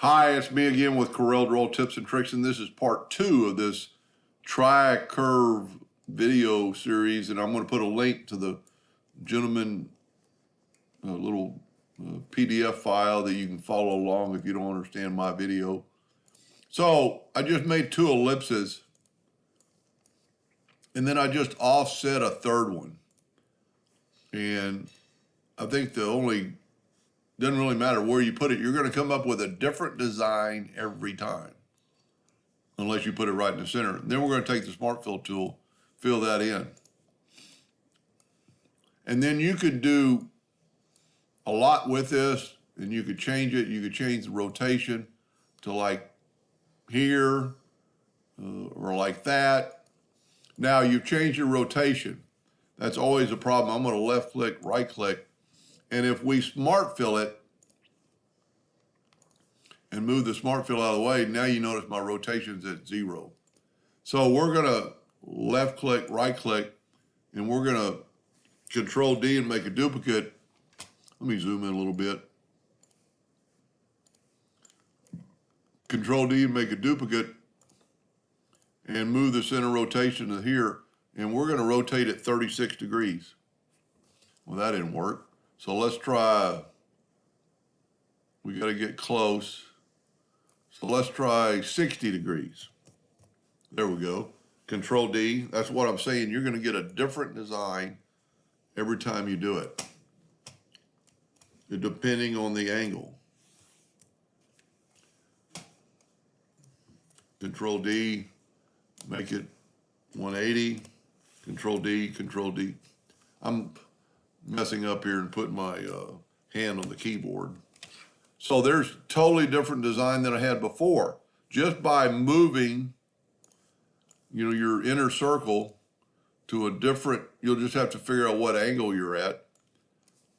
Hi, it's me again with Corel Draw Tips and Tricks, and this is part 2 of this Tricurve video series, and I'm going to put a link to the gentleman little PDF file that you can follow along if you don't understand my video. So I just made 2 ellipses, and then I just offset a third one. And I think doesn't really matter where you put it, you're going to come up with a different design every time, unless you put it right in the center. Then we're going to take the Smart Fill tool, fill that in. And then you could do a lot with this, and you could change it. You could change the rotation to like here or like that. Now you've changed your rotation. That's always a problem. I'm going to left click, right click. And if we Smart Fill it and move the Smart Fill out of the way, now you notice my rotation's at 0. So we're going to left click, right click, and we're going to Control D and make a duplicate. Let me zoom in a little bit. Control D and make a duplicate and move the center rotation to here. And we're going to rotate it 36 degrees. Well, that didn't work. So let's try, we got to get close. So let's try 60 degrees. There we go. Control D. That's what I'm saying. You're going to get a different design every time you do it, depending on the angle. Control D, make it 180. Control D, Control D. I'm messing up here and putting my hand on the keyboard. So there's totally different design than I had before. Just by moving, your inner circle to a different, you'll just have to figure out what angle you're at.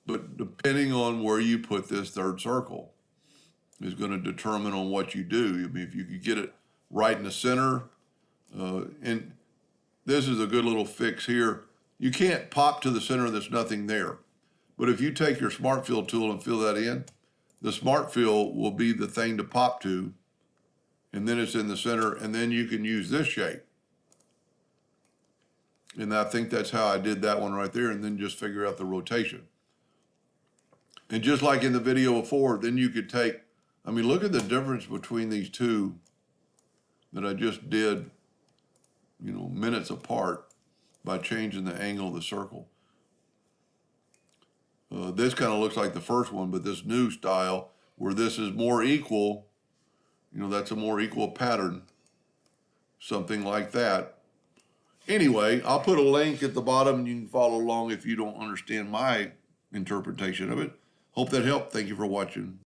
But depending on where you put this third circle is going to determine on what you do. I mean, if you could get it right in the center, and this is a good little fix here. You can't pop to the center, there's nothing there. But if you take your Smart Fill tool and fill that in, the Smart Fill will be the thing to pop to, and then it's in the center, and then you can use this shape. And I think that's how I did that one right there, and then just figure out the rotation. And just like in the video before, then you could take, I mean, look at the difference between these two that I just did, minutes apart by changing the angle of the circle. This kind of looks like the first one, but this new style where this is more equal, that's a more equal pattern, something like that. Anyway, I'll put a link at the bottom and you can follow along if you don't understand my interpretation of it. Hope that helped. Thank you for watching.